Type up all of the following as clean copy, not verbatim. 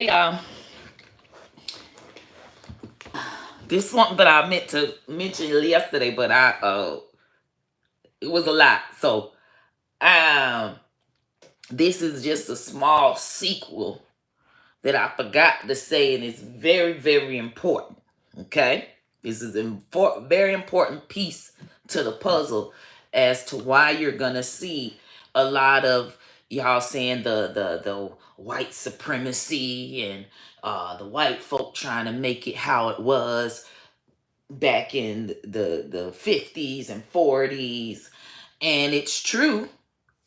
Um, this is something that I meant to mention yesterday, but it was a lot. So um, this is just a small sequel that I forgot to say, and it's very, very important. Okay, this is a very important piece to the puzzle as to why you're gonna see a lot of y'all saying the white supremacy and the white folk trying to make it how it was back in the 50s and 40s. And it's true.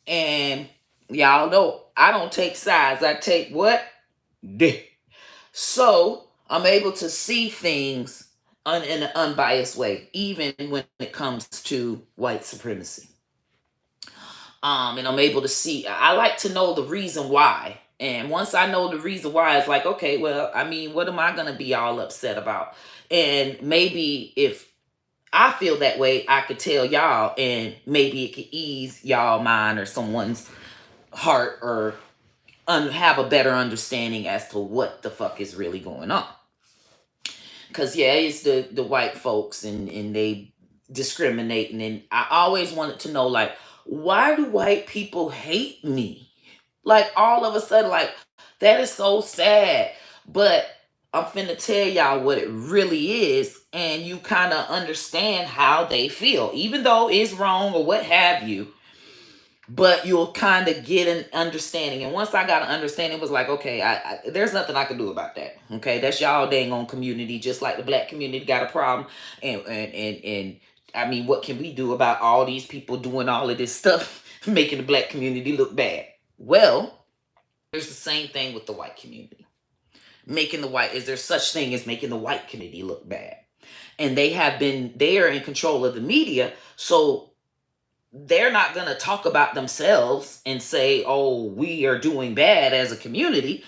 And y'all know I don't take sides. I take what? Dick. So I'm able to see things in an unbiased way, even when it comes to white supremacy. And I'm able to see, I like to know the reason why. And once I know the reason why, it's like, okay, well, I mean, what am I going to be all upset about? And maybe if I feel that way, I could tell y'all, and maybe it could ease y'all mind or someone's heart, or have a better understanding as to what the fuck is really going on. Because, yeah, it's the white folks, and they discriminating. And I always wanted to know, like, why do white people hate me? Like, all of a sudden, like, that is so sad. But I'm finna tell y'all what it really is, and you kind of understand how they feel, even though it's wrong or what have you. But you'll kind of get an understanding. And once I got an understanding, it was like, okay, there's nothing I can do about that. Okay, that's y'all dang on community, just like the black community got a problem. And I mean, what can we do about all these people doing all of this stuff, making the black community look bad? Well, there's the same thing with the white community. Is there such thing as making the white community look bad? And they are in control of the media. So they're not going to talk about themselves and say, oh, we are doing bad as a community.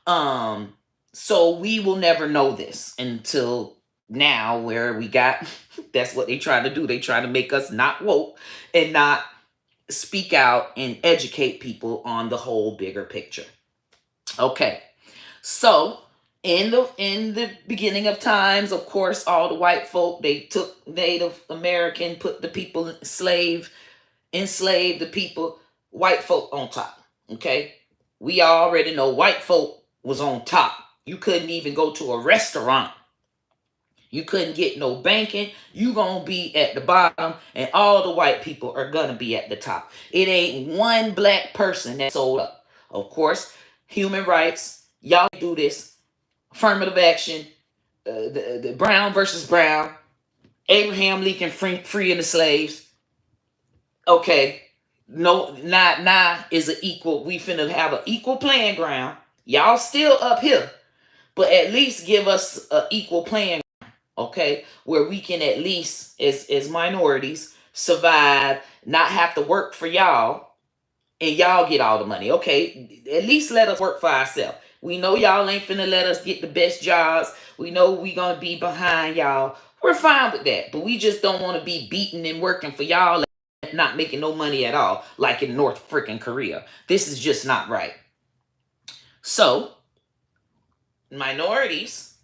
So we will never know this until now, where we got, that's what they try to do. They try to make us not woke and not speak out and educate people on the whole bigger picture. Okay. So in the beginning of times, of course, all the white folk, they took Native American, put the people enslaved the people, white folk on top. Okay, we already know white folk was on top. You couldn't even go to a restaurant. You couldn't get no banking. You gonna be at the bottom, and all the white people are gonna be at the top. It ain't one black person that sold up. Of course, human rights. Y'all do this. Affirmative action. The Brown versus Brown. Abraham Lincoln freeing the slaves. Okay, no, nah is an equal. We finna have an equal playing ground. Y'all still up here, but at least give us an equal playing ground, okay, where we can at least, as minorities, survive, not have to work for y'all, and y'all get all the money. Okay, at least let us work for ourselves. We know y'all ain't finna let us get the best jobs. We know we gonna be behind y'all. We're fine with that, but we just don't want to be beating and working for y'all, not making no money at all, like in North freaking Korea. This is just not right. So, minorities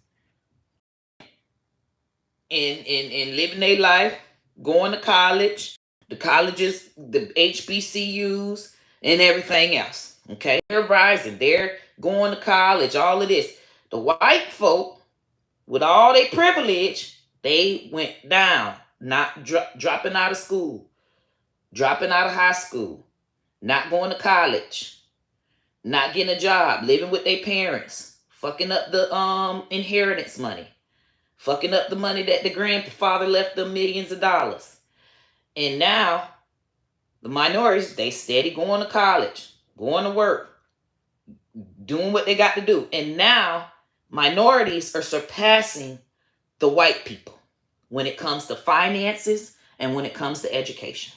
in living their life, going to college, the colleges, the HBCUs, and everything else. Okay, they're rising, they're going to college, all of this. The white folk, with all their privilege, they went down, not dropping out of school, dropping out of high school, not going to college, not getting a job, living with their parents, fucking up the inheritance money, fucking up the money that the grandfather left them, millions of dollars. And now the minorities, they steady going to college, going to work, doing what they got to do. And now minorities are surpassing the white people when it comes to finances and when it comes to education.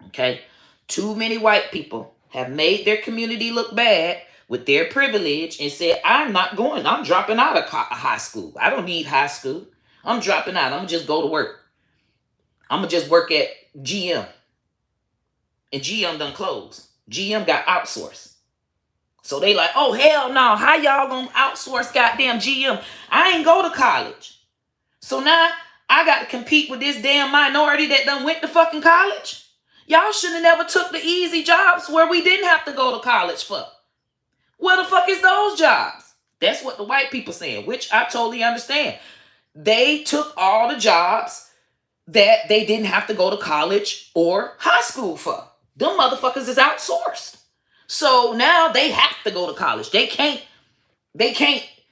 Okay, too many white people have made their community look bad with their privilege and said, I'm not going, I'm dropping out of high school. I don't need high school. I'm dropping out. I'm going to just go to work. I'm going to just work at GM. And GM done closed. GM got outsourced. So they like, oh, hell no. How y'all gonna outsource goddamn GM? I ain't go to college. So now I got to compete with this damn minority that done went to fucking college. Y'all should have never took the easy jobs where we didn't have to go to college for. Where the fuck is those jobs? That's what the white people saying, which I totally understand. They took all the jobs that they didn't have to go to college or high school for. Them motherfuckers is outsourced. So now they have to go to college. They can't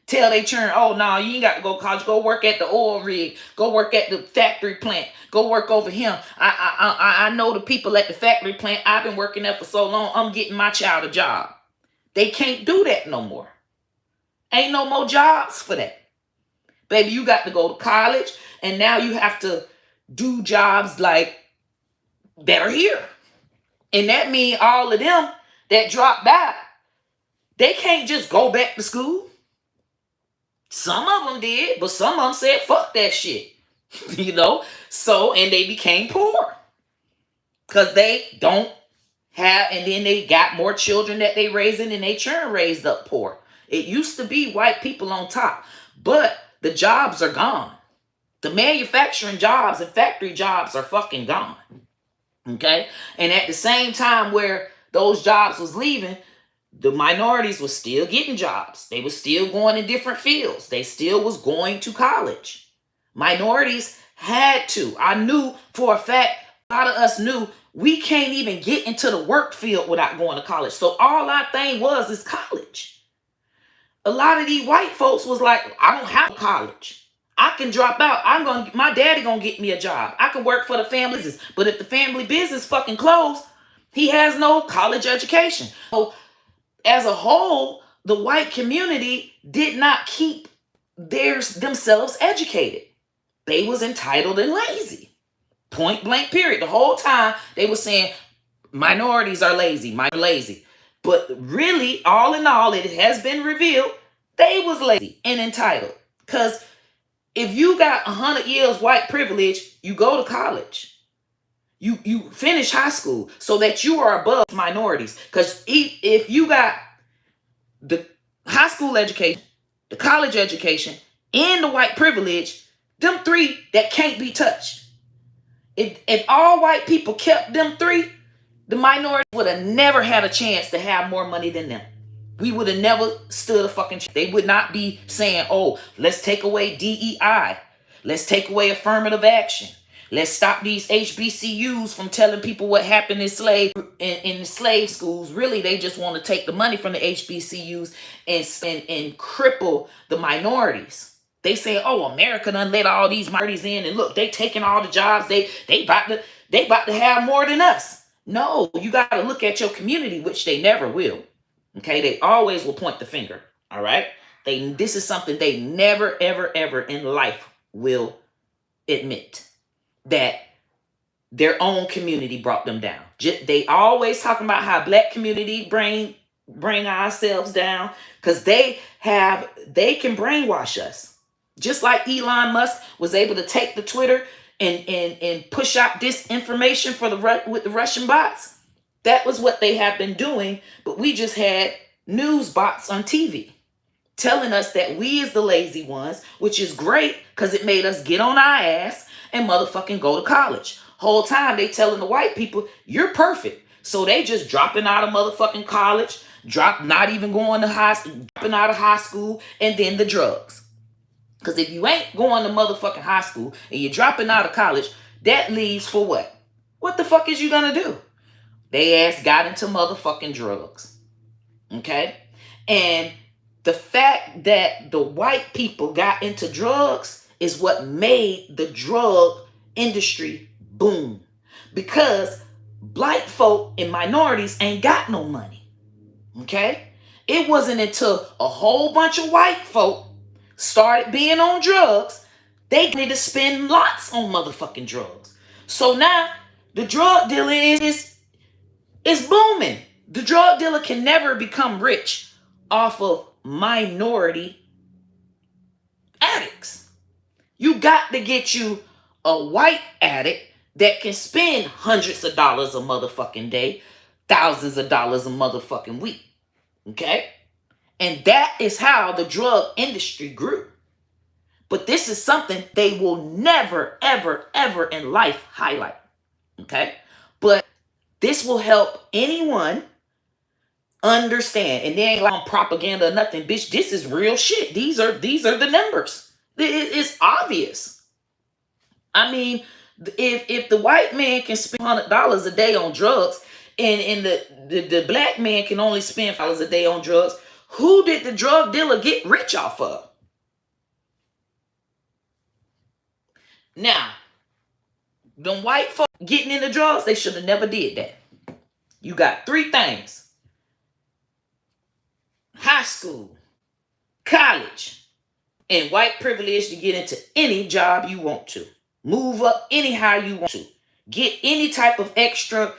tell they churn, oh no, you ain't got to go to college. Go work at the oil rig. Go work at the factory plant. Go work over him. I know the people at the factory plant. I've been working there for so long. I'm getting my child a job. They can't do that no more. Ain't no more jobs for that. Baby, you got to go to college, and now you have to do jobs like that are here. And that means all of them that dropped out, they can't just go back to school. Some of them did, but some of them said, fuck that shit. So, and they became poor. Because they don't have, and then they got more children that they raising, and they churn raised up poor. It used to be white people on top, but the jobs are gone. The manufacturing jobs and factory jobs are fucking gone. Okay? And at the same time where those jobs was leaving, the minorities was still getting jobs. They was still going in different fields. They still was going to college. Minorities had to. I knew for a fact, a lot of us knew we can't even get into the work field without going to college. So all our thing was is college. A lot of these white folks was like, I don't have college. I can drop out. My daddy gonna get me a job. I can work for the family business. But if the family business fucking closed, he has no college education. So as a whole, the white community did not keep themselves educated. They was entitled and lazy. Point blank period. The whole time they were saying minorities are lazy, lazy. But really, all in all, it has been revealed they was lazy and entitled. Because if you got 100 years white privilege, you go to college. You finish high school so that you are above minorities. Because if you got the high school education, the college education, and the white privilege, them three that can't be touched. If all white people kept them three, the minority would have never had a chance to have more money than them. We would have never stood a fucking chance. They would not be saying, oh, let's take away DEI. Let's take away affirmative action. Let's stop these HBCUs from telling people what happened in the slave schools. Really, they just want to take the money from the HBCUs and cripple the minorities. They say, oh, America done let all these minorities in, and look, they taking all the jobs. They about to have more than us. No, you got to look at your community, which they never will. Okay, they always will point the finger. All right, this is something they never, ever, ever in life will admit, that their own community brought them down. They always talking about how black community bring ourselves down because they can brainwash us. Just like Elon Musk was able to take the Twitter and push out disinformation with the Russian bots. That was what they have been doing, but we just had news bots on TV telling us that we is the lazy ones, which is great because it made us get on our ass and motherfucking go to college. Whole time they telling the white people, you're perfect. So they just dropping out of motherfucking college, not even going to dropping out of high school, and then the drugs. Because if you ain't going to motherfucking high school and you're dropping out of college, that leaves for what? What the fuck is you gonna do? They ass got into motherfucking drugs. Okay? And the fact that the white people got into drugs is what made the drug industry boom. Because black folk and minorities ain't got no money. Okay? It wasn't until a whole bunch of white folk started being on drugs, they need to spend lots on motherfucking drugs. So now the drug dealer is booming. The drug dealer can never become rich off of minority addicts. You got to get you a white addict that can spend hundreds of dollars a motherfucking day, thousands of dollars a motherfucking week. Okay? And that is how the drug industry grew. But this is something they will never, ever, ever in life highlight. Okay? But this will help anyone understand. And they ain't like propaganda or nothing. Bitch, this is real shit. These are the numbers. It's obvious. I mean, if the white man can spend $100 a day on drugs, and the black man can only spend $5 a day on drugs, who did the drug dealer get rich off of? Now, them white folks getting into drugs, they should have never did that. You got three things: high school, college, and white privilege to get into any job you want to. Move up anyhow you want to. Get any type of extra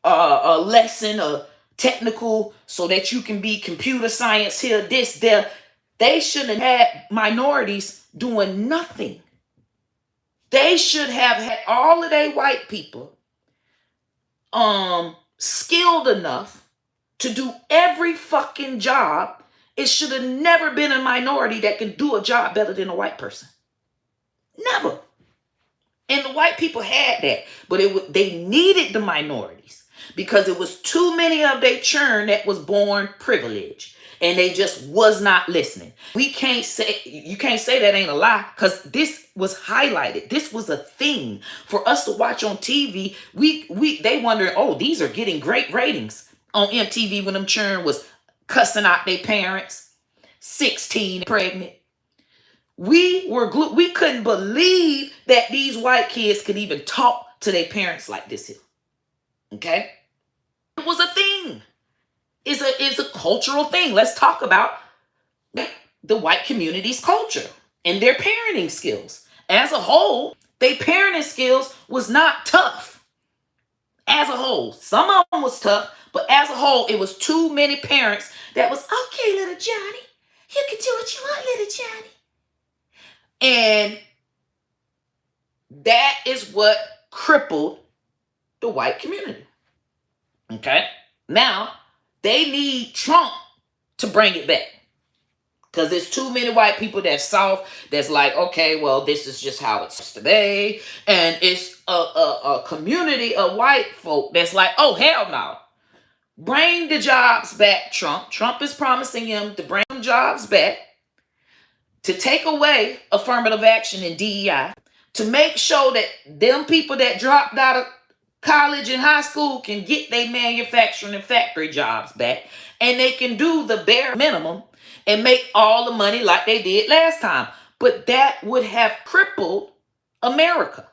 a lesson or technical so that you can be computer science here, this, there. They shouldn't have had minorities doing nothing. They should have had all of their white people skilled enough to do every fucking job. It should have never been a minority that can do a job better than a white person. Never. And the white people had that, but they needed the minorities because it was too many of their churn that was born privileged, and they just was not listening. You can't say that ain't a lie, because this was highlighted. This was a thing for us to watch on TV. They wondering, oh, these are getting great ratings on MTV when them churn was cussing out their parents, 16 pregnant. We couldn't believe that these white kids could even talk to their parents like this here. Okay? It was a thing. It's a cultural thing. Let's talk about the white community's culture and their parenting skills. As a whole, their parenting skills was not tough. As a whole. Some of them was tough, but as a whole, it was too many parents that was, okay, little Johnny, you can do what you want, little Johnny. And that is what crippled the white community. Okay? Now, they need Trump to bring it back. Because there's too many white people that's soft, that's like, okay, well, this is just how it's supposed to be. And it's a community of white folk that's like, oh, hell no. Bring the jobs back, Trump. Trump is promising him to bring jobs back, to take away affirmative action and DEI, to make sure that them people that dropped out of college and high school can get their manufacturing and factory jobs back, and they can do the bare minimum and make all the money like they did last time. But that would have crippled America.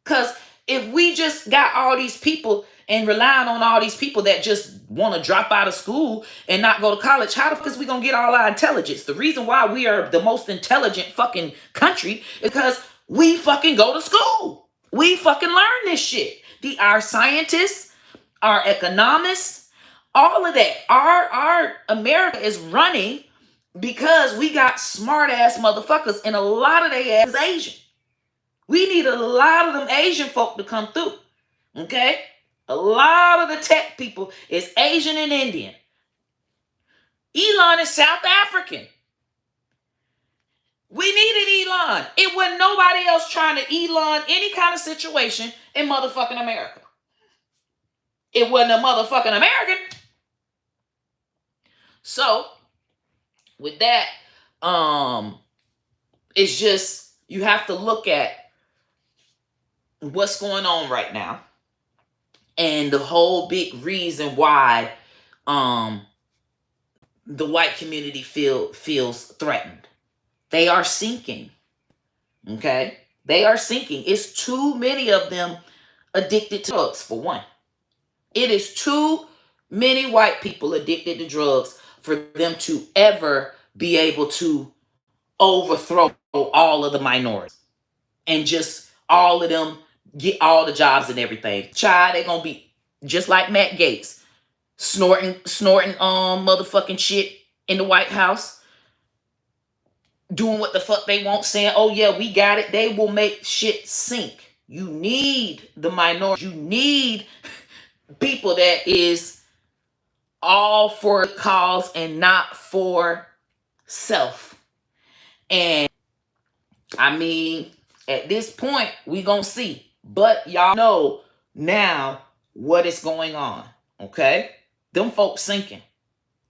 Because if we just got all these people and relying on all these people that just want to drop out of school and not go to college, how the fuck is we going to get all our intelligence? The reason why we are the most intelligent fucking country is because we fucking go to school. We fucking learn this shit. Our scientists, our economists, all of that. Our America is running because we got smart ass motherfuckers, and a lot of their ass is Asian. We need a lot of them Asian folk to come through. Okay? A lot of the tech people is Asian and Indian. Elon is South African. We needed Elon. It wasn't nobody else trying to Elon any kind of situation in motherfucking America. It wasn't a motherfucking American. So, with that, it's just, you have to look at what's going on right now. And the whole big reason why the white community feels threatened. They are sinking. Okay? They are sinking. It's too many of them addicted to drugs, for one. It is too many white people addicted to drugs for them to ever be able to overthrow all of the minorities and just all of them get all the jobs and everything. Child, they're gonna be just like Matt Gaetz, snorting motherfucking shit in the White House, doing what the fuck they want, saying, oh yeah, we got it. They will make shit sink. You need the minority. You need people that is all for the cause and not for self. And I mean, at this point, we gonna see. But y'all know now what is going on, okay? Them folks sinking.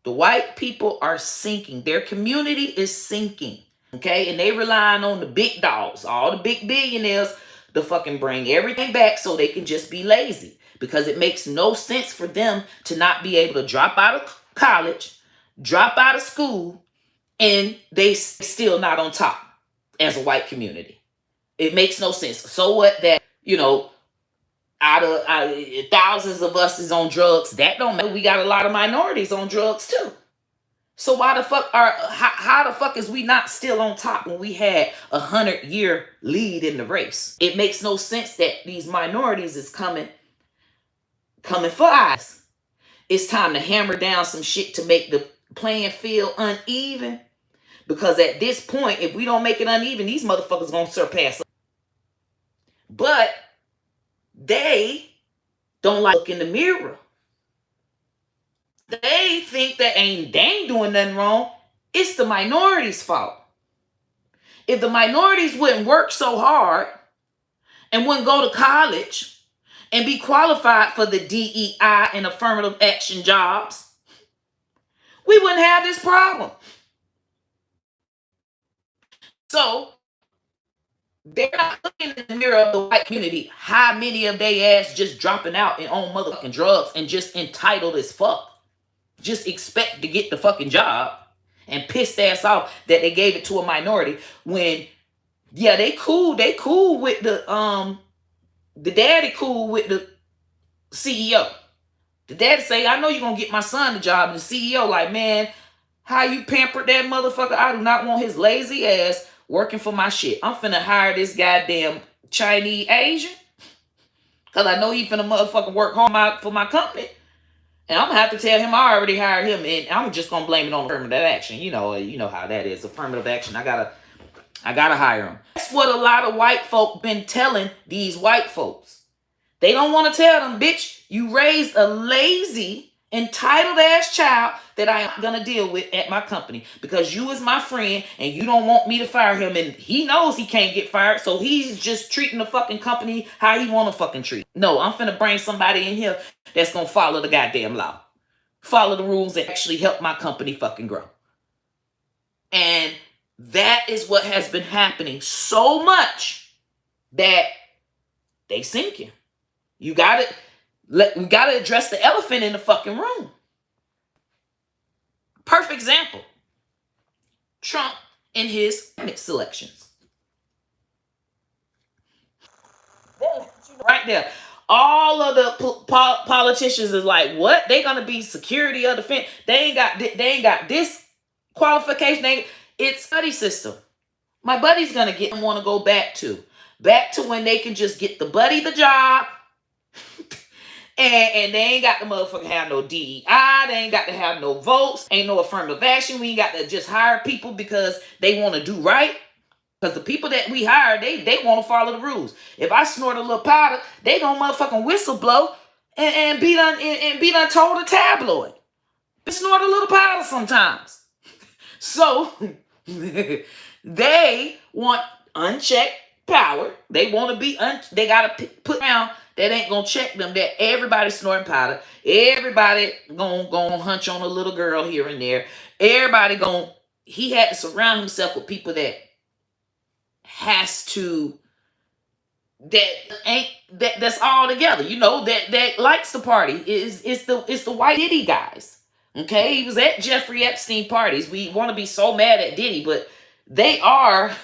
The white people are sinking. Their community is sinking, okay? And they relying on the big dogs, all the big billionaires, to fucking bring everything back so they can just be lazy. Because it makes no sense for them to not be able to drop out of college, drop out of school, and they still not on top as a white community. It makes no sense. So what that, out of thousands of us is on drugs, that don't matter. We got a lot of minorities on drugs too. So why the fuck how the fuck is we not still on top when we had 100-year lead in the race? It makes no sense that these minorities is coming for us. It's time to hammer down some shit to make the playing field uneven. Because at this point, if we don't make it uneven, these motherfuckers gonna surpass us. But they don't like to look in the mirror. They think that they ain't doing nothing wrong. It's the minorities' fault. If the minorities wouldn't work so hard and wouldn't go to college and be qualified for the DEI and affirmative action jobs, we wouldn't have this problem. So they're not looking in the mirror of the white community. How many of they ass just dropping out and on motherfucking drugs and just entitled as fuck? Just expect to get the fucking job and pissed ass off that they gave it to a minority when, yeah, they cool with the daddy cool with the CEO. The daddy say, I know you're gonna get my son the job. And the CEO like, man, how you pampered that motherfucker? I do not want his lazy ass working for my shit. I'm finna hire this goddamn Chinese Asian. Cause I know he finna motherfucking work hard for my company. And I'm gonna have to tell him I already hired him, and I'm just gonna blame it on affirmative action. You know how that is. Affirmative action. I gotta hire him. That's what a lot of white folk been telling these white folks. They don't want to tell them, bitch, you raised a lazy, entitled ass child that I am gonna deal with at my company because you is my friend and you don't want me to fire him, and he knows he can't get fired, so he's just treating the fucking company how he want to fucking treat. No, I'm finna bring somebody in here that's gonna follow the goddamn law, follow the rules, that actually help my company fucking grow. And that is what has been happening so much that they sinking. We gotta address the elephant in the fucking room. Perfect example. Trump and his selections. Right there. All of the politicians is like, what? They gonna be security or defense? They ain't got this qualification. It's study system. My buddy's gonna want to go back to when they can just get the buddy the job. And they ain't got to motherfucking have no DEI. They ain't got to have no votes. Ain't no affirmative action. We ain't got to just hire people because they want to do right. Because the people that we hire, they want to follow the rules. If I snort a little powder, they gonna motherfucking whistle blow and be done told a tabloid. Snort a little powder sometimes. So they want unchecked power. They want to be they gotta put down that ain't gonna check them, that everybody snorting powder, everybody gonna hunch on a little girl here and there, he had to surround himself with people that's all together, that likes the party. It's the white Diddy guys. Okay, he was at Jeffrey Epstein parties. We want to be so mad at Diddy, but they are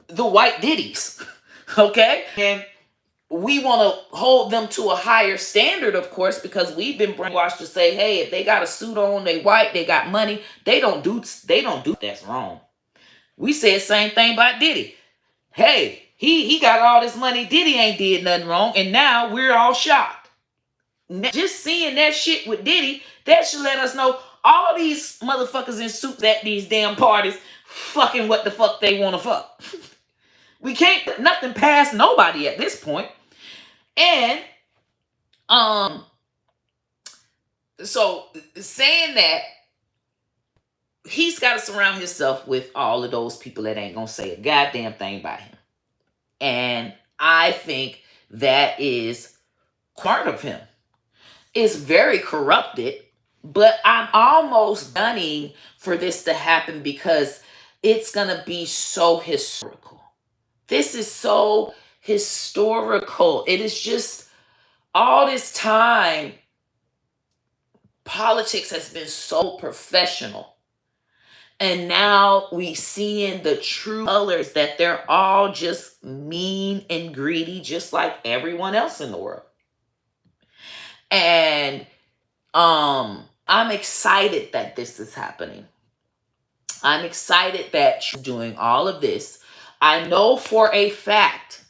the white Diddies. Okay, and we want to hold them to a higher standard, of course, because we've been brainwashed to say, hey, if they got a suit on, they white, they got money, they don't do that's wrong. We said same thing about Diddy. Hey, he got all this money, Diddy ain't did nothing wrong, and now we're all shocked. Just seeing that shit with Diddy, that should let us know all these motherfuckers in suits at these damn parties fucking what the fuck they want to fuck. We can't put nothing past nobody at this point. And So saying that, he's got to surround himself with all of those people that ain't gonna say a goddamn thing about him. And I think that is part of him. It's very corrupted, but I'm almost gunning for this to happen because it's gonna be so historical. This is so historical. It is just all this time, politics has been so professional. And now we see in the true colors that they're all just mean and greedy, just like everyone else in the world. And I'm excited that this is happening. I'm excited that she's doing all of this. I know for a fact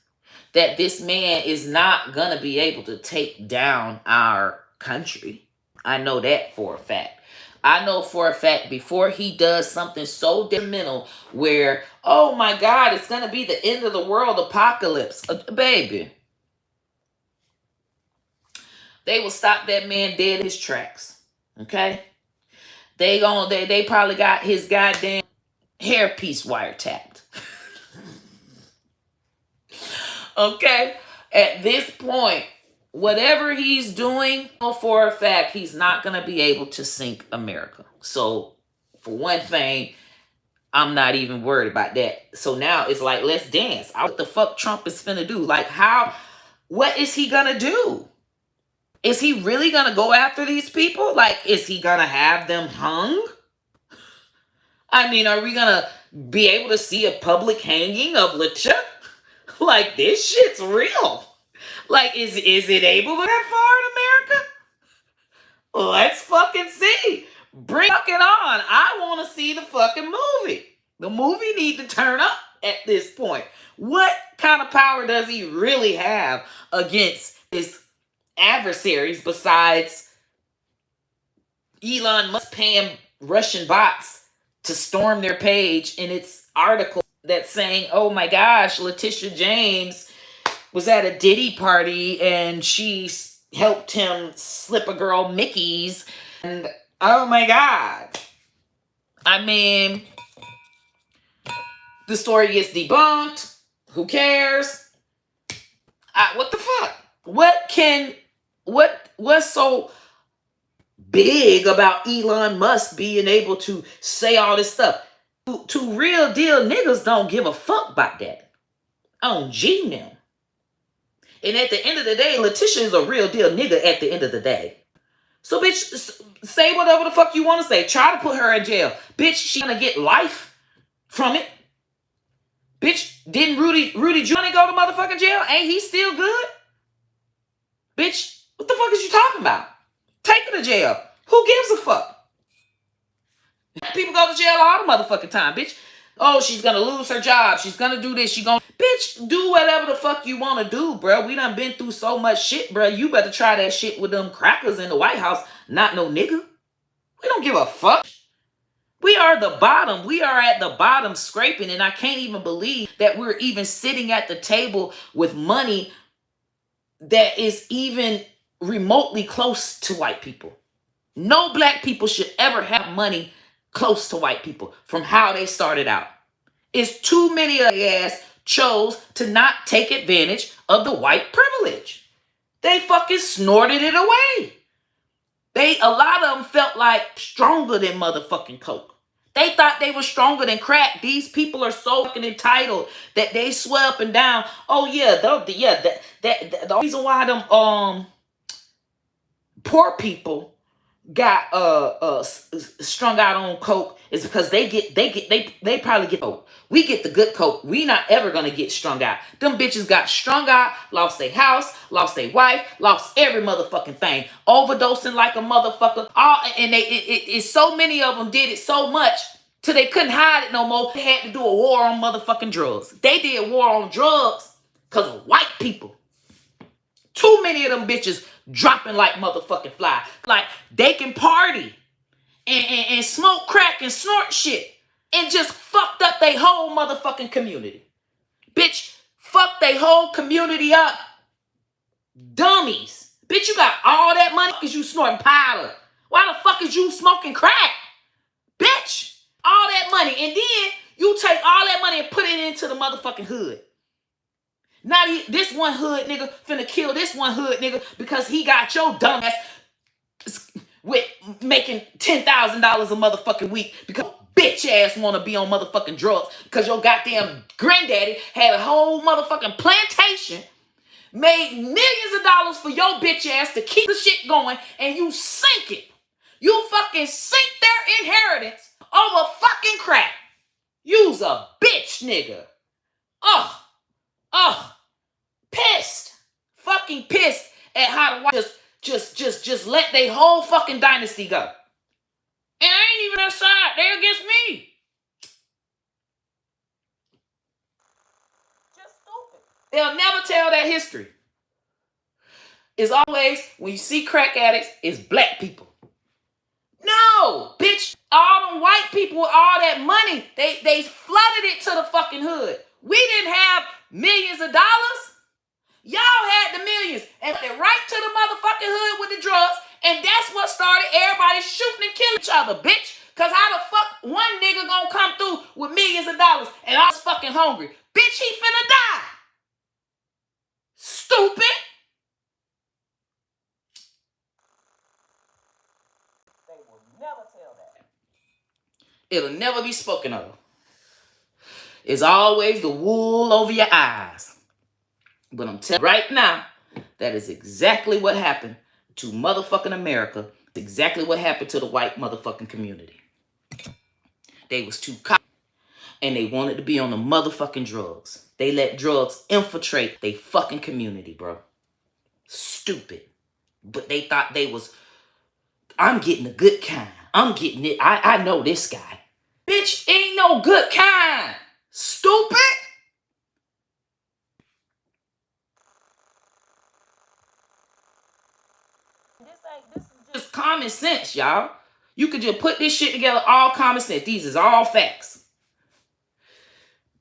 that this man is not going to be able to take down our country. I know that for a fact. I know for a fact before he does something so detrimental where, oh my God, it's going to be the end of the world apocalypse. Baby. They will stop that man dead in his tracks. Okay? They probably got his goddamn hairpiece wiretapped. Okay? At this point, whatever he's doing, for a fact, he's not going to be able to sink America. So, for one thing, I'm not even worried about that. So now it's like, let's dance. What the fuck Trump is finna do? Like, what is he going to do? Is he really going to go after these people? Like, is he going to have them hung? I mean, are we going to be able to see a public hanging of Letitia? Like, this shit's real. Like, is it able to get far in America? Let's fucking see. Bring fucking on. I want to see the fucking movie. The movie need to turn up at this point. What kind of power does he really have against his adversaries besides Elon Musk paying Russian bots to storm their page in its article that's saying, oh my gosh, Letitia James was at a Diddy party and she helped him slip a girl Mickey's. And oh my God. I mean, the story gets debunked. Who cares? What the fuck? What's so big about Elon Musk being able to say all this stuff? To real deal niggas don't give a fuck about that. On G now. And at the end of the day, Letitia is a real deal nigga at the end of the day. So, bitch, say whatever the fuck you want to say. Try to put her in jail. Bitch, she gonna get life from it. Bitch, didn't Rudy Giuliani go to motherfucking jail? Ain't he still good? Bitch, what the fuck is you talking about? Take her to jail. Who gives a fuck? People go to jail all the motherfucking time, bitch. Oh, she's gonna lose her job. She's gonna do this. Bitch, do whatever the fuck you want to do, bro. We done been through so much shit, bro. You better try that shit with them crackers in the White House. Not no nigga. We don't give a fuck. We are the bottom. We are at the bottom scraping, and I can't even believe that we're even sitting at the table with money that is even remotely close to white people. No black people should ever have money close to white people from how they started out. It's too many of their ass chose to not take advantage of the white privilege. They fucking snorted it away. A lot of them felt like stronger than motherfucking coke. They thought they were stronger than crack. These people are so fucking entitled that they swear up and down. Oh yeah, the reason why them poor people got strung out on coke is because they probably get coke. We get the good coke. We not ever gonna get strung out. Them bitches got strung out, lost their house, lost their wife, lost every motherfucking thing, overdosing like a motherfucker. It's so many of them did it so much till they couldn't hide it no more. They had to do a war on motherfucking drugs. They did war on drugs because of white people. Too many of them bitches dropping like motherfucking fly. Like, they can party and smoke crack and snort shit and just fucked up their whole motherfucking community. Bitch, fuck their whole community up. Dummies. Bitch, you got all that money because you snorting powder Why the fuck is you smoking crack? Bitch, all that money. And then you take all that money and put it into the motherfucking hood. Now this one hood nigga finna kill this one hood nigga because he got your dumb ass with making $10,000 a motherfucking week because bitch ass wanna be on motherfucking drugs because your goddamn granddaddy had a whole motherfucking plantation, made millions of dollars for your bitch ass to keep the shit going, and you sink it. You fucking sink their inheritance over fucking crack. You's a bitch nigga. Pissed. Fucking pissed at how the white just let their whole fucking dynasty go. And I ain't even their side. They're against me. Just stupid. They'll never tell that history. It's always, when you see crack addicts, it's black people. No, bitch. All them white people with all that money, they flooded it to the fucking hood. We didn't have millions of dollars. Y'all had the millions and went right to the motherfucking hood with the drugs, and that's what started everybody shooting and killing each other, bitch. Cause how the fuck one nigga gonna come through with millions of dollars and I was fucking hungry? Bitch, he finna die. Stupid. They will never tell that. It'll never be spoken of. It's always the wool over your eyes. But I'm telling you right now, that is exactly what happened to motherfucking America. It's exactly what happened to the white motherfucking community. They was too cocky and they wanted to be on the motherfucking drugs. They let drugs infiltrate their fucking community, bro. Stupid. But they thought they was, I'm getting the good kind. I'm getting it. I know this guy. Bitch, ain't no good kind. Stupid. This is just common sense, y'all. You could just put this shit together, all common sense. These is all facts.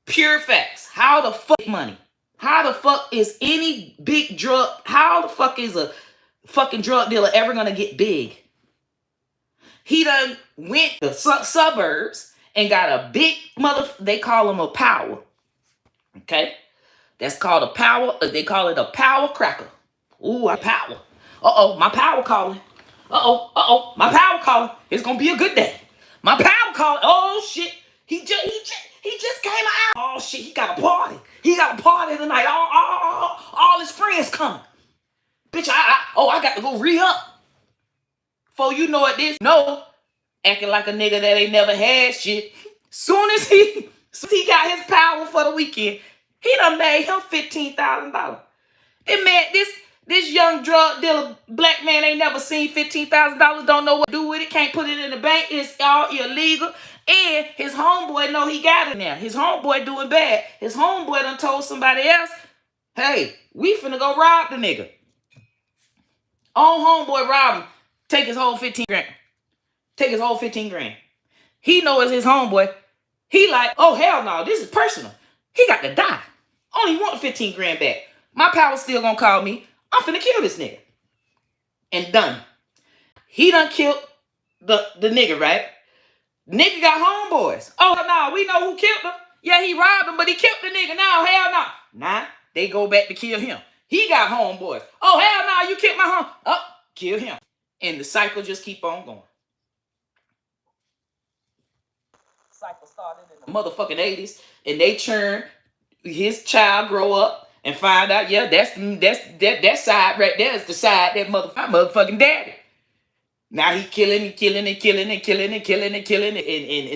Pure facts. How the fuck money? How the fuck is any big drug, how the fuck is a fucking drug dealer ever gonna get big? He done went to suburbs and got a big they call him a power. Okay? That's called a power, they call it a power cracker. Ooh, I power. Uh-oh, my power calling. Uh-oh, my power calling. It's gonna be a good day. My power calling. Oh shit. He just came out. Oh shit, he got a party. He got a party tonight. All his friends coming. Bitch, I got to go re-up. Before you know it, this no. Acting like a nigga that ain't never had shit. Soon as he got his power for the weekend, he done made him $15,000. It man, this young drug dealer, black man ain't never seen $15,000, don't know what to do with it, can't put it in the bank, it's all illegal. And his homeboy know he got it now. His homeboy doing bad. His homeboy done told somebody else, hey, we finna go rob the nigga. On homeboy rob him, take his whole 15 grand. Take his whole 15 grand. He know it's his homeboy. He like, oh hell no, this is personal. He got to die. Only want 15 grand back. My power still gonna call me. I'm finna kill this nigga. And done. He done killed the nigga, right? Nigga got homeboys. Oh no, we know who killed him. Yeah, he robbed him, but he killed the nigga. Now, hell no. Nah, they go back to kill him. He got homeboys. Oh hell no, you killed my home. Oh, kill him. And the cycle just keep on going. Cycle started in the motherfucking 80s, and they churn. His child grow up and find out, yeah, that side right there is the side that motherfucking daddy. Now he killing, and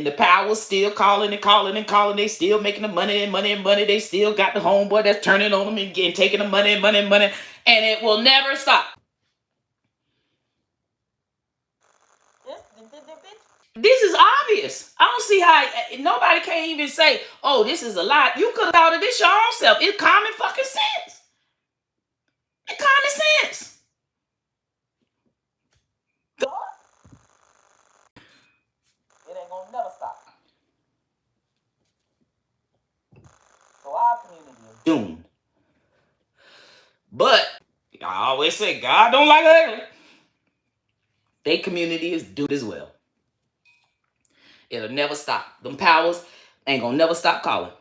the power's still calling. They still making the money. They still got the homeboy that's turning on them and taking the money, and it will never stop. This is obvious. I don't see how nobody can't even say, oh, this is a lie. You could have thought of this your own self. It's common fucking sense. It's common sense. It ain't gonna never stop. So our community is doomed. But I always say God don't like ugly. Their community is doomed as well. It'll never stop. Them powers ain't gonna never stop calling.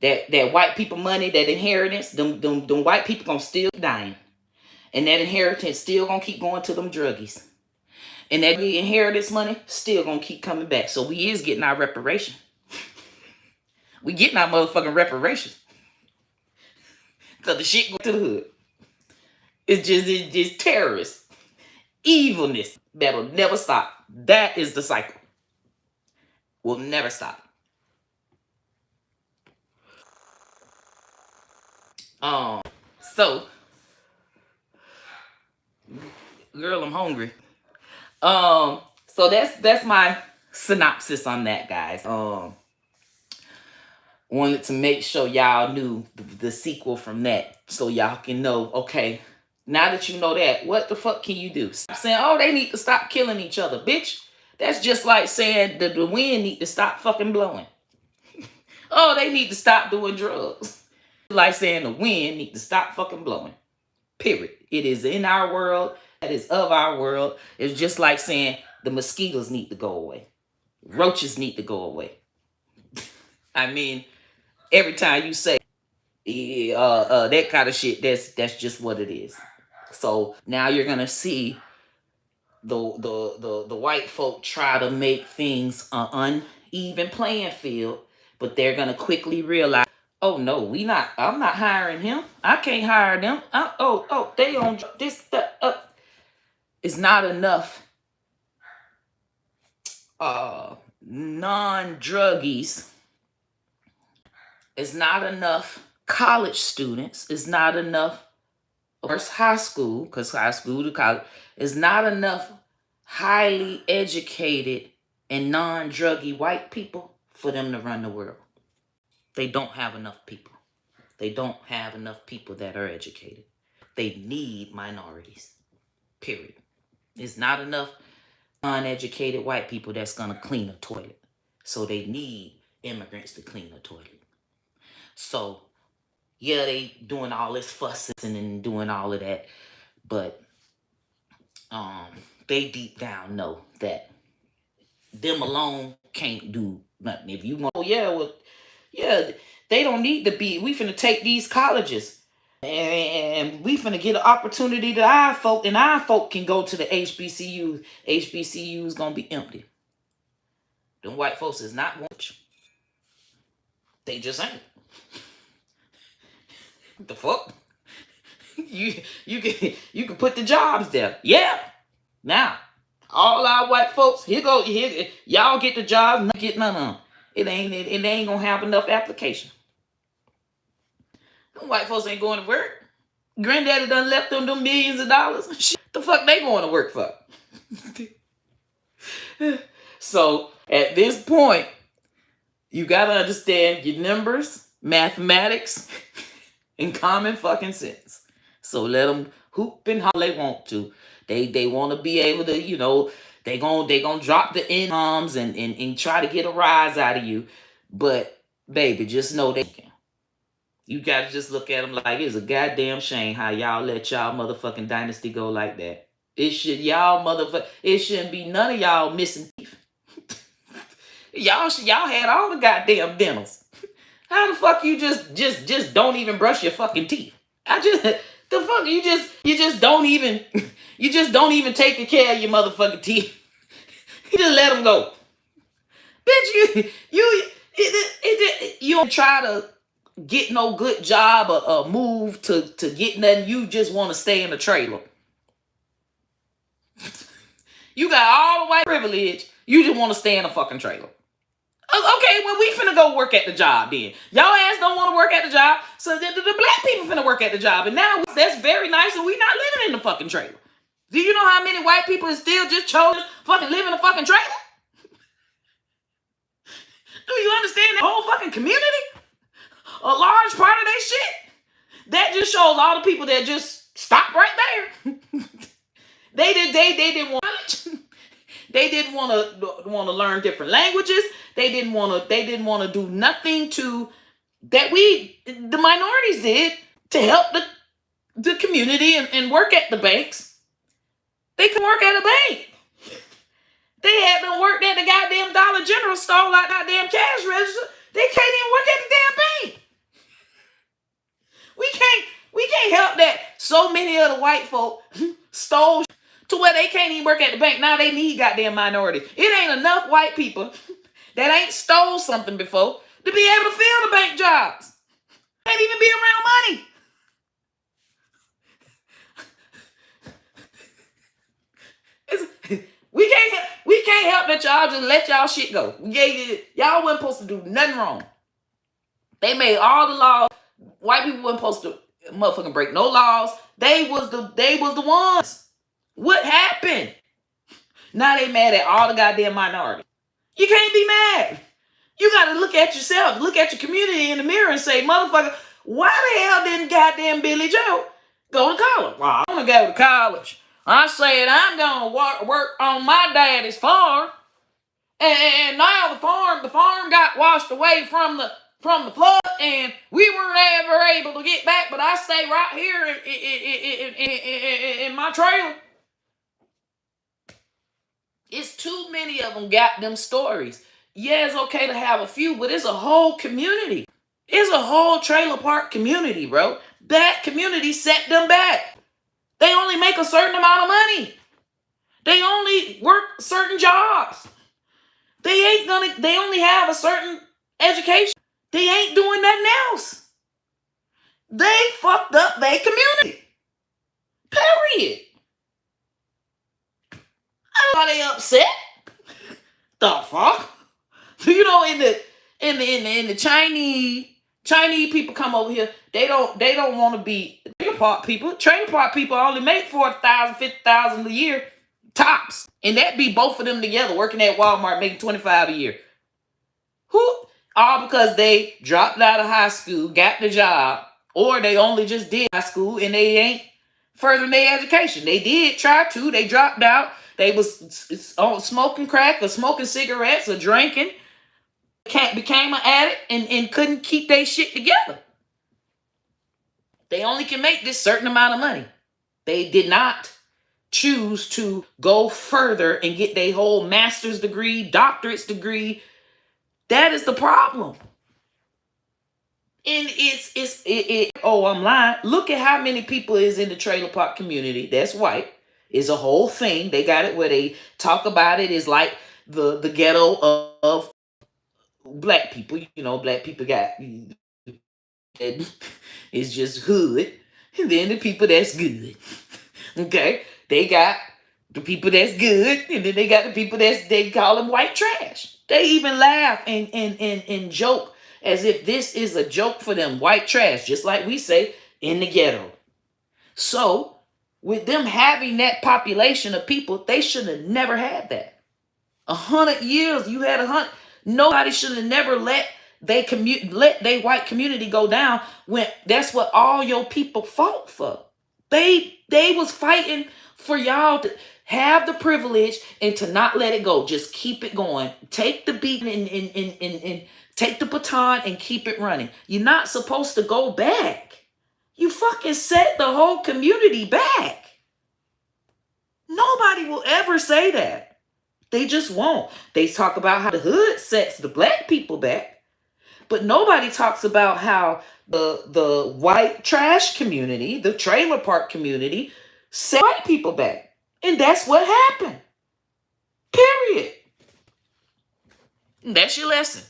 That white people money, that inheritance, them white people gonna still dying. And that inheritance still gonna keep going to them druggies. And that inheritance money still gonna keep coming back. So we is getting our reparation. We getting our motherfucking reparations. Cause the shit go to the hood. It's just terrorists. Evilness that'll never stop. That is the cycle. Will never stop. So girl, I'm hungry. So that's my synopsis on that, guys. Wanted to make sure y'all knew the sequel from that, so y'all can know, okay, now that you know that, what the fuck can you do? Stop saying, oh, they need to stop killing each other, bitch. That's just like saying the wind need to stop fucking blowing. Oh, they need to stop doing drugs. Like saying the wind need to stop fucking blowing. Period. It is in our world. That is of our world. It's just like saying the mosquitoes need to go away. Roaches need to go away. I mean, every time you say that kind of shit, that's just what it is. So now you're gonna see the white folk try to make things an uneven playing field, but they're gonna quickly realize, oh no, I'm not hiring him. I can't hire them. They on this. It's not enough non-druggies. It's not enough college students. It's not enough, of course, high school, because high school to college. It's not enough highly educated and non-druggy white people for them to run the world. They don't have enough people. They don't have enough people that are educated. They need minorities. Period. It's not enough uneducated white people that's going to clean a toilet. So they need immigrants to clean a toilet. So, yeah, they doing all this fussing and doing all of that. But they deep down know that them alone can't do nothing. If you want, they don't need to be. We finna take these colleges and we finna get an opportunity to our folk, and our folk can go to the HBCU. HBCU is gonna be empty. Them white folks is not going to. They just ain't. What the fuck? You can put the jobs there. Yeah. Now, all our white folks, here y'all get the jobs, not get none of them. It ain't gonna have enough application. Them white folks ain't going to work. Granddaddy done left them millions of dollars. Shit, the fuck they going to work for? So at this point, you gotta understand your numbers, mathematics, and common fucking sense. So let them hoop and holler they want to. They want to be able to, they gonna drop the incomes and try to get a rise out of you. But baby, just know they can. You gotta just look at them like it's a goddamn shame how y'all let y'all motherfucking dynasty go like that. It shouldn't be none of y'all missing teeth. y'all had all the goddamn dentals. How the fuck you just don't even brush your fucking teeth? You just don't even take care of your motherfucking teeth. You just let them go. Bitch, you don't try to get no good job or move to get nothing. You just want to stay in the trailer. You got all the white privilege. You just want to stay in a fucking trailer. Okay, well, we finna go work at the job then. Y'all ass don't want to work at the job, so the black people finna work at the job. And now that's very nice, and we not living in the fucking trailer. Do you know how many white people still just chose fucking live in a fucking trailer? Do you understand that whole fucking community? A large part of that shit. That just shows all the people that just stopped right there. They didn't want knowledge. They didn't want to learn different languages. They didn't want to do nothing that the minorities did to help the community and work at the banks. They can work at a bank. They had them worked at the goddamn Dollar General store like goddamn cash register. They can't even work at the damn bank. We can't help that so many of the white folk stole to where they can't even work at the bank. Now they need goddamn minorities. It ain't enough white people that ain't stole something before to be able to fill the bank jobs. Can't even be around money. We can't help that y'all just let y'all shit go. Y'all wasn't supposed to do nothing wrong. They made all the laws. White people wasn't supposed to motherfucking break no laws. They was the ones. What happened? Now they mad at all the goddamn minorities. You can't be mad. You gotta look at yourself, look at your community in the mirror and say, motherfucker, why the hell didn't goddamn Billy Joe go to college? Well, I'm gonna go to college. I said I'm gonna work on my daddy's farm. And now the farm got washed away from the flood, and we weren't ever able to get back. But I stay right here in my trailer. It's too many of them got them stories. Yeah, it's okay to have a few, but it's a whole community. It's a whole trailer park community, bro. That community set them back. They only make a certain amount of money. They only work certain jobs. They only have a certain education. They ain't doing nothing else. They fucked up their community. Period. Are they upset? The fuck? You know, in the Chinese people come over here, they don't want to be trailer park people. Trailer park people only make $40,000, $50,000 a year tops, and that be both of them together working at Walmart making $25,000 a year. Who? All because they dropped out of high school, got the job, or they only just did high school and they ain't furthering their education. They did try to. They dropped out. They was smoking crack or smoking cigarettes or drinking. Became an addict and couldn't keep their shit together. They only can make this certain amount of money. They did not choose to go further and get their whole master's degree, doctorate's degree. That is the problem. And oh, I'm lying. Look at how many people is in the trailer park community that's white. It's a whole thing. They got it where they talk about it is like the ghetto of black people. You know, black people got it's just hood. And then the people that's good. Okay? They got the people that's good, and then they got the people they call them white trash. They even laugh and joke as if this is a joke for them, white trash, just like we say in the ghetto. So, with them having that population of people, they should have never had that. 100 years, you had 100. Nobody should have never let they white community go down when that's what all your people fought for. They was fighting for y'all to have the privilege and to not let it go. Just keep it going. Take the beat and take the baton and keep it running. You're not supposed to go back. You fucking set the whole community back. Nobody will ever say that. They just won't. They talk about how the hood sets the black people back. But nobody talks about how the white trash community, the trailer park community, set white people back. And that's what happened. Period. And that's your lesson.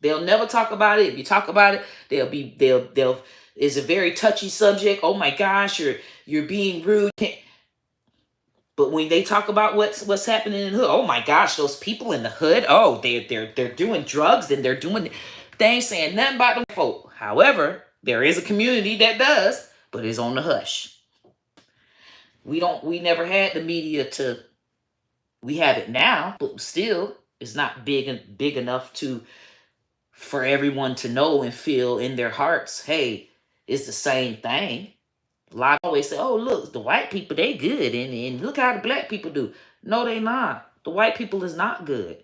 They'll never talk about it. If you talk about it, they'll it's a very touchy subject. Oh my gosh, you're being rude. But when they talk about what's happening in the hood, oh my gosh, those people in the hood, oh, they're doing drugs and they ain't saying nothing about them folk. However, there is a community that does, but it's on the hush. We never had the media we have it now, but still it's not big enough for everyone to know and feel in their hearts, hey, it's the same thing. A lot always say, oh, look, the white people, they good, and look how the black people do. No, they not. The white people is not good.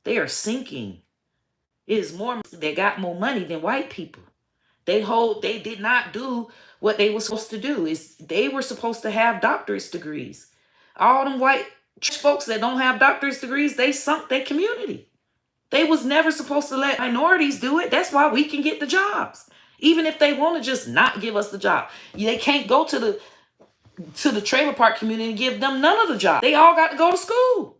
They are sinking. It is more, they got more money than white people. They did not do what they were supposed to do. They were supposed to have doctorate degrees. All them white Folks that don't have doctorate degrees, they sunk their community. They was never supposed to let minorities do it. That's why we can get the jobs. Even if they want to just not give us the job. They can't go to the trailer park community and give them none of the jobs. They all got to go to school.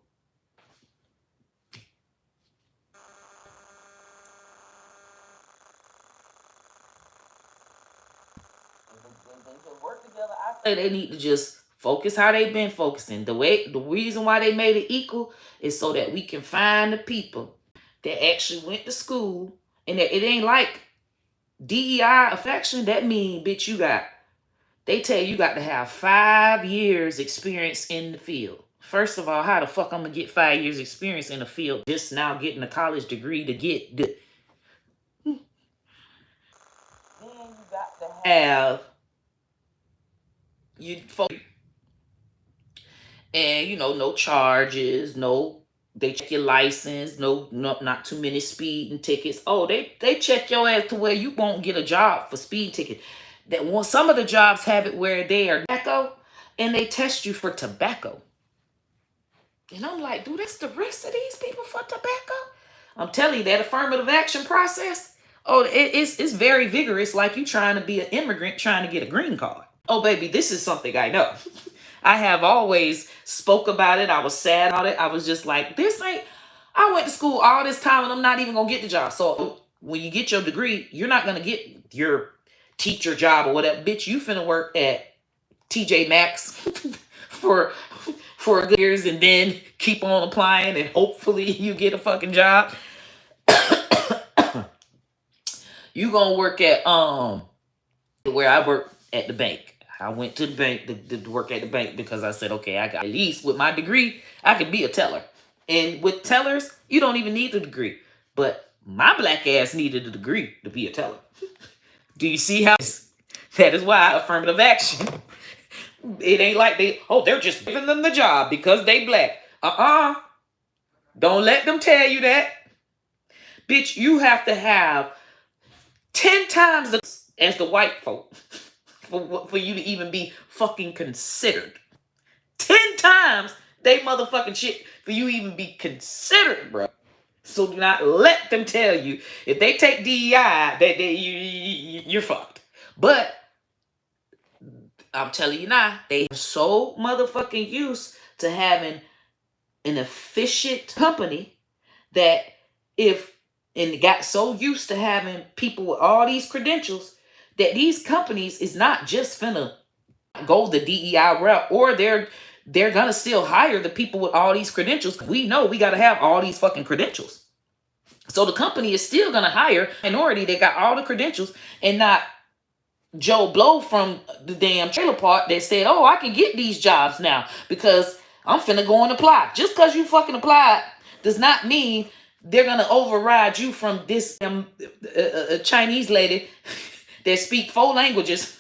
I say they need to just focus how they've been focusing. The reason why they made it equal is so that we can find the people that actually went to school, and that it ain't like DEI affection. That mean, bitch, they tell you got to have 5 years experience in the field. First of all, how the fuck I'm gonna get 5 years experience in the field just now getting a college degree to get the. Then you got to have you and no charges, no, they check your license, no, not too many speeding tickets. Oh, they check your ass to where you won't get a job for speed ticket. That one, some of the jobs have it where they are tobacco and they test you for tobacco. And I'm like, dude, that's the rest of these people for tobacco? I'm telling you, that affirmative action process, oh, it's very vigorous, like you trying to be an immigrant trying to get a green card. Oh, baby, this is something I know. I have always spoke about it. I was sad about it. I was just like, I went to school all this time and I'm not even going to get the job. So when you get your degree, you're not going to get your teacher job or whatever. Bitch, you finna work at TJ Maxx for good years and then keep on applying and hopefully you get a fucking job. You gonna work at where I work at the bank. I went to the bank to work at the bank because I said, okay, I got at least with my degree, I could be a teller. And with tellers, you don't even need a degree. But my black ass needed a degree to be a teller. Do you see how? That is why affirmative action. It ain't like they're just giving them the job because they black. Don't let them tell you that. Bitch, you have to have 10 times as the white folk for you to even be fucking considered. 10 times they motherfucking shit for you even be considered, bro. So do not let them tell you if they take DEI that you're fucked. But I'm telling you now, they are so motherfucking used to having an efficient company that and got so used to having people with all these credentials that these companies is not just finna go the DEI route, or they're gonna still hire the people with all these credentials. We know we gotta have all these fucking credentials. So the company is still gonna hire a minority that got all the credentials and not Joe Blow from the damn trailer park that said, oh, I can get these jobs now because I'm finna go and apply. Just because you fucking applied does not mean they're gonna override you from this Chinese lady that speak 4 languages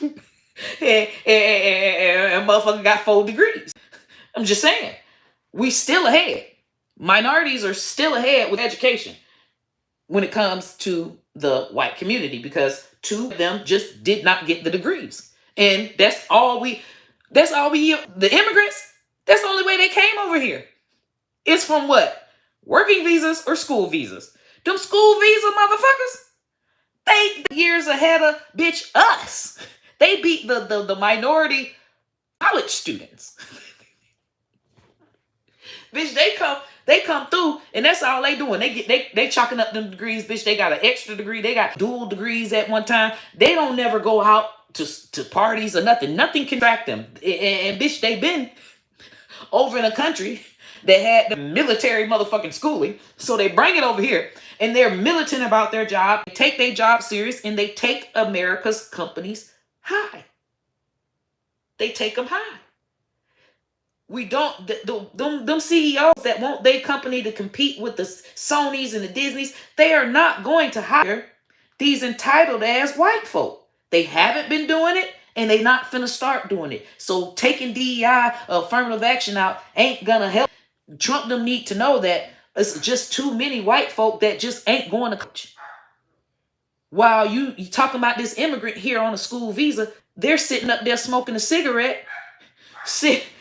and motherfucker got 4 degrees. I'm just saying, we still ahead. Minorities are still ahead with education when it comes to the white community because 2 of them just did not get the degrees. And the immigrants, that's the only way they came over here. It's from what? Working visas or school visas? Them school visa motherfuckers, they years ahead of bitch us. They beat the minority college students. Bitch, they come through and that's all they doing. They chalking up them degrees, bitch. They got an extra degree. They got dual degrees at one time. They don't never go out to parties or nothing. Nothing can track them. And bitch, they been over in a country that had the military motherfucking schooling. So they bring it over here and they're militant about their job. They take their job serious and they take America's companies high. They take them high. We don't, them CEOs that want their company to compete with the Sonys and the Disneys, they are not going to hire these entitled ass white folk. They haven't been doing it and they not finna start doing it. So taking DEI, affirmative action out ain't gonna help. Trump them need to know that it's just too many white folk that just ain't going to college. While you talking about this immigrant here on a school visa, they're sitting up there smoking a cigarette.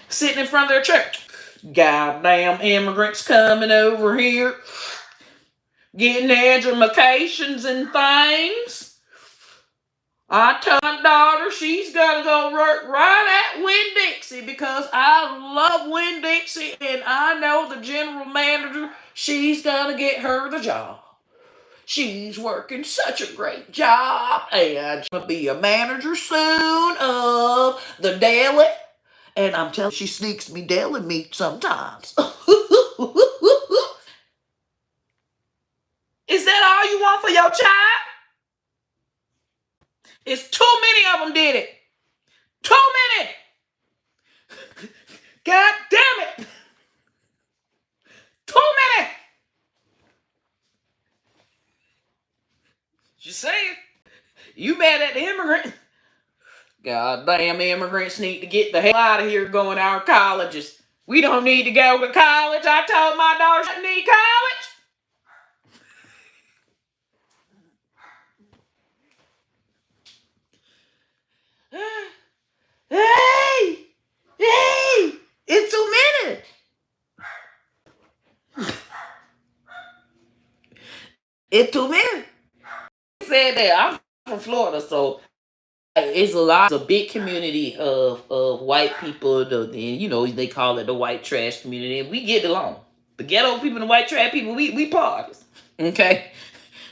sitting in front of their church. Goddamn immigrants coming over here, getting educations and things. I told my daughter she's got to go work right at Winn-Dixie because I love Winn-Dixie and I know the general manager. She's going to get her the job. She's working such a great job and she's going to be a manager soon of the deli. And I'm telling you, she sneaks me deli meat sometimes. Is that all you want for your child? It's too many of them did it. Too many. God damn it. Too many. Just saying. You mad at the immigrant? Goddamn immigrants need to get the hell out of here going to our colleges. We don't need to go to college. I told my daughter she didn't need college. Hey! Hey! It's too many. It's too many. Said that I'm from Florida, so it's a big community of white people. They call it the white trash community, and we get along. The ghetto people and the white trash people, we parties. Okay,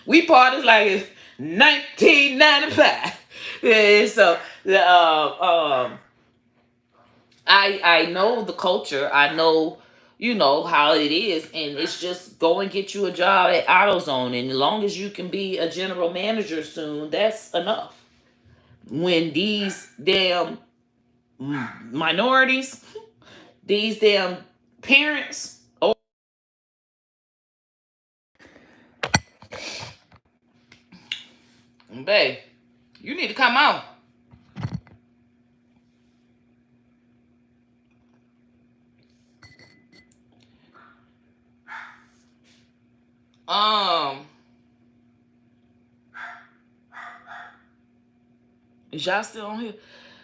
we parties like it's 1995. Yeah, so I know the culture. I know how it is, and it's just go and get you a job at AutoZone, and as long as you can be a general manager soon, that's enough. When these damn minorities, these damn parents, oh, babe, you need to come out. Is y'all still on here?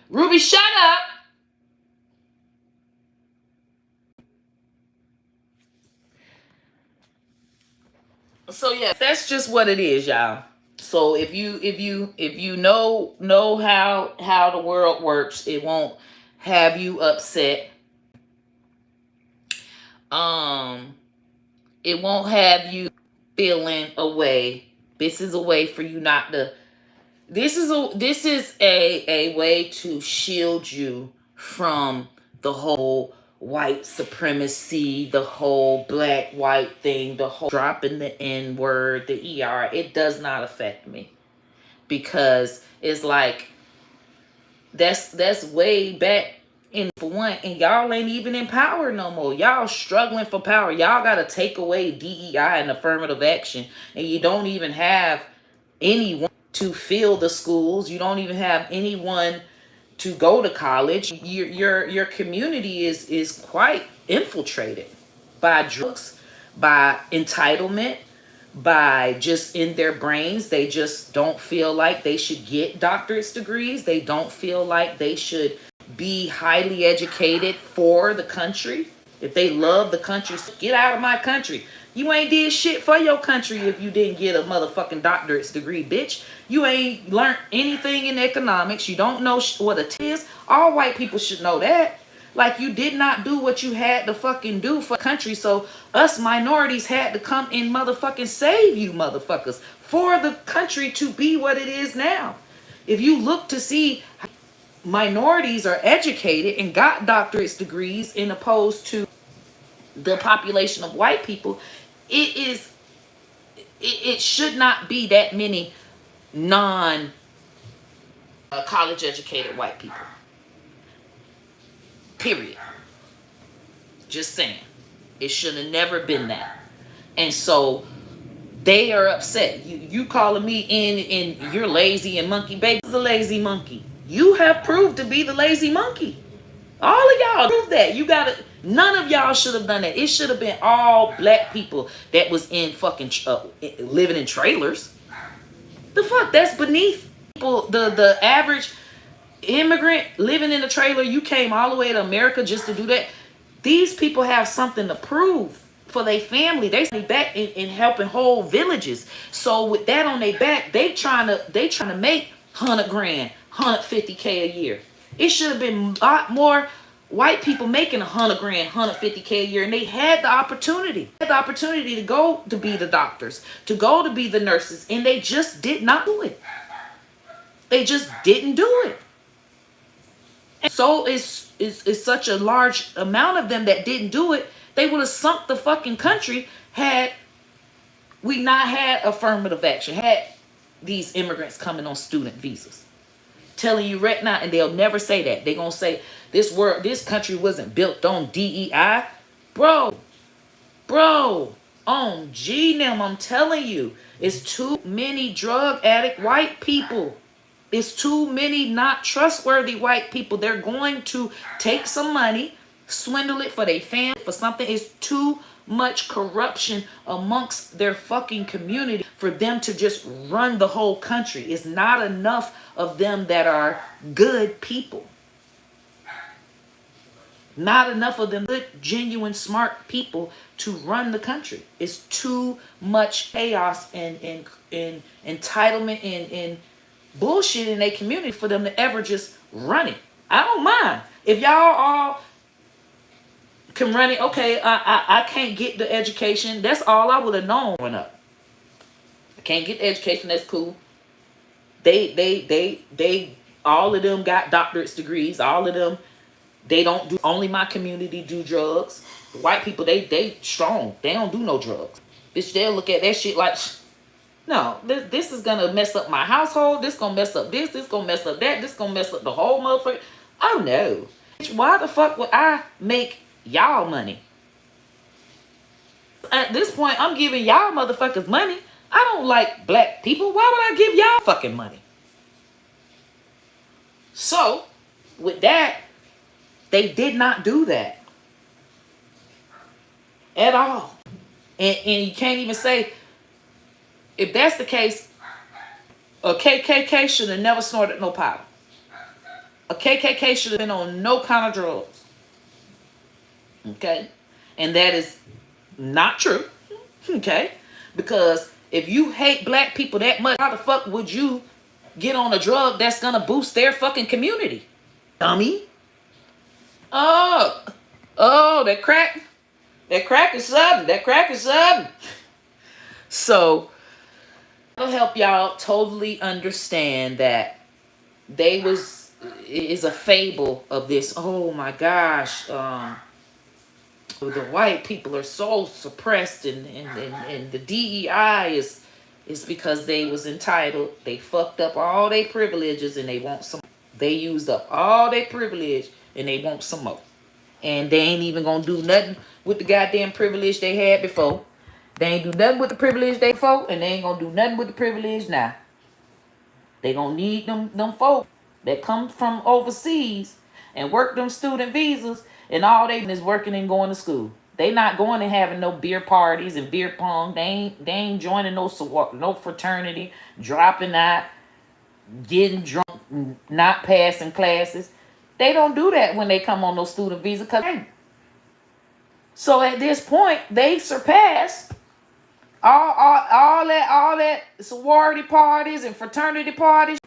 Ruby, shut up. So yeah, that's just what it is, y'all. So if you know how the world works, it won't have you upset. It won't have you feeling away. This is a way for you not to. This is a way to shield you from the whole white supremacy, the whole black white thing, the whole dropping the N word, the ER. It does not affect me because it's like that's way back in for one, and y'all ain't even in power no more. Y'all struggling for power. Y'all gotta take away DEI and affirmative action, and you don't even have anyone to fill the schools. You don't even have anyone to go to college. Your community is quite infiltrated by drugs, by entitlement, by just in their brains. They just don't feel like they should get doctorate degrees. They don't feel like they should be highly educated for the country. If they love the country, get out of my country. You ain't did shit for your country if you didn't get a motherfucking doctorate degree, bitch. You ain't learned anything in economics. You don't know what it is. All white people should know that. Like, you did not do what you had to fucking do for the country. So us minorities had to come and motherfucking save you motherfuckers for the country to be what it is now. If you look to see minorities are educated and got doctorate degrees in opposed to the population of white people, it should not be that many non college educated white people, period. Just saying, it should have never been that. And so they are upset. You calling me in and you're lazy and monkey. Baby, the lazy monkey. You have proved to be the lazy monkey. All of y'all prove that. You gotta. None of y'all should have done that. It should have been all black people that was in fucking living in trailers. The fuck? That's beneath people. The average immigrant living in a trailer, you came all the way to America just to do that. These people have something to prove for their family. They back in helping whole villages. So with that on their back, they trying to make 100 grand, 150K a year. It should have been a lot more white people making 100 grand, 150K a year, and they had the opportunity. They had the opportunity to go to be the doctors, to go to be the nurses, and they just did not do it. They just didn't do it. And so it's such a large amount of them that didn't do it. They would have sunk the fucking country had we not had affirmative action, had these immigrants coming on student visas. Telling you right now, and they'll never say that. They're gonna say this country wasn't built on DEI. Bro, on G-NAM, I'm telling you, it's too many drug addict white people. It's too many not trustworthy white people. They're going to take some money, swindle it for their family, for something. It's too much corruption amongst their fucking community for them to just run the whole country. It's not enough of them that are good people. Not enough of them good, genuine, smart people to run the country. It's too much chaos and entitlement and bullshit in their community for them to ever just run it. I don't mind. If y'all all can run it, okay, I can't get the education. That's all I would have known growing up. I can't get the education, that's cool. They all of them got doctorate degrees. All of them, they don't do, only my community do drugs. White people, they strong. They don't do no drugs. Bitch, they'll look at that shit like, no, this is gonna mess up my household. This gonna mess up this gonna mess up that. This gonna mess up the whole motherfucker. Oh no. Why the fuck would I make y'all money? At this point, I'm giving y'all motherfuckers money. I don't like black people. Why would I give y'all fucking money? So, with that, they did not do that. At all. And you can't even say, if that's the case, a KKK should have never snorted no powder. A KKK should have been on no kind of drugs. Okay? And that is not true. Okay? Because if you hate black people that much, how the fuck would you get on a drug that's gonna boost their fucking community? Dummy. Oh, that crack is sudden. That crack is sudden. So, I'll help y'all totally understand that is a fable of this. Oh my gosh, the white people are so suppressed, and the DEI is because they was entitled. They fucked up all their privileges and they want some. They used up all their privilege and they want some more. And they ain't even gonna do nothing with the goddamn privilege they had before. They ain't do nothing with the privilege they folk, and they ain't gonna do nothing with the privilege now. They gonna need them folk that come from overseas and work them student visas, and all they is working and going to school. They not going and having no beer parties and beer pong. They ain't joining no fraternity, dropping out, getting drunk, not passing classes. They don't do that when they come on those student visas, cause they. So at this point, they surpass all that sorority parties and fraternity parties.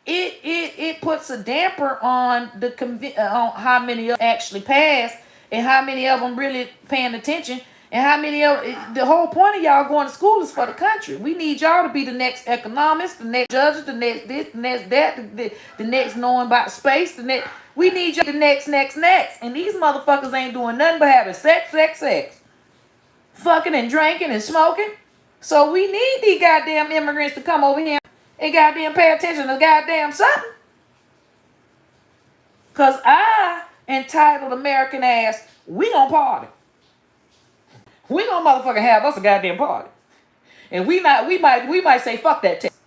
It puts a damper on on how many of them actually pass and how many of them really paying attention, and how many of the whole point of y'all going to school is for the country. We need y'all to be the next economists, the next judges, the next this, the next that, the next knowing about space, the next. We need y'all the next. And these motherfuckers ain't doing nothing but having sex. Fucking and drinking and smoking. So we need these goddamn immigrants to come over here and goddamn pay attention to goddamn something. Cause I, entitled American ass, we gonna party. We gonna motherfucking have us a goddamn party. And we might say fuck that test.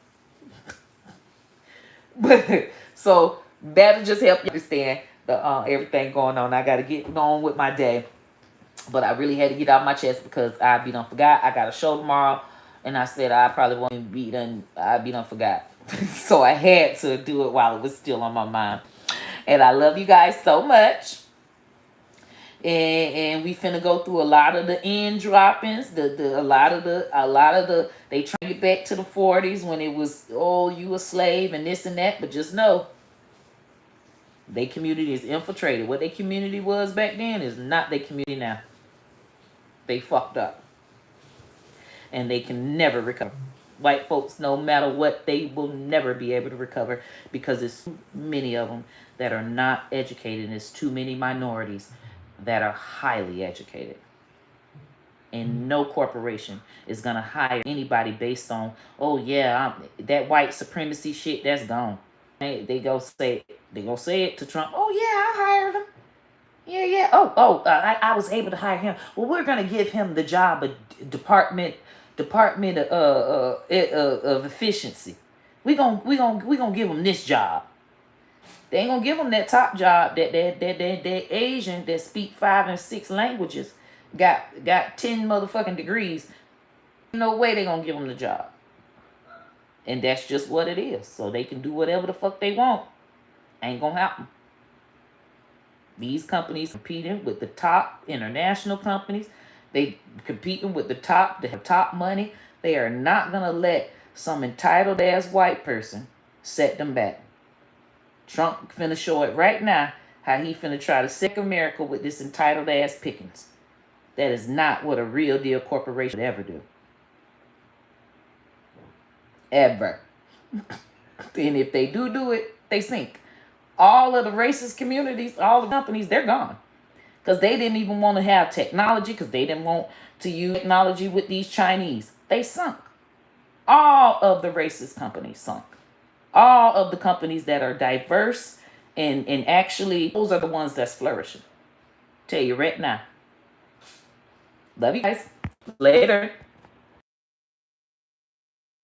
But so that'll just help you understand the everything going on. I gotta get on with my day. But I really had to get out my chest because I be done forgot. I got a show tomorrow, and I said I probably won't be done. I be done forgot. So I had to do it while it was still on my mind. And I love you guys so much. And we finna go through a lot of the end droppings, a lot of the they trying to get back to the 40s when it was, oh, you a slave and this and that, but just know their community is infiltrated. What their community was back then is not their community now. They fucked up. And they can never recover. White folks, no matter what, they will never be able to recover because there's too many of them that are not educated, and there's too many minorities that are highly educated. And no corporation is going to hire anybody based on, oh yeah, that white supremacy shit, that's gone. They go say it to Trump. Oh yeah, I hired him. Yeah. I was able to hire him. Well, we're gonna give him the job of department of efficiency. We gonna give him this job. They ain't gonna give him that top job that Asian that speak 5 and 6 languages got 10 motherfucking degrees. No way they gonna give him the job. And that's just what it is. So they can do whatever the fuck they want. Ain't gonna happen. These companies competing with the top international companies. They competing with the top. They have top money. They are not gonna let some entitled ass white person set them back. Trump finna show it right now how he finna try to sick America with this entitled ass pickings. That is not what a real deal corporation would ever do. Ever. And if they do it, they sink. All of the racist communities, all the companies, they're gone. Because they didn't even want to have technology, because they didn't want to use technology with these Chinese. They sunk. All of the racist companies sunk. All of the companies that are diverse and actually, those are the ones that's flourishing. Tell you right now. Love you guys. Later.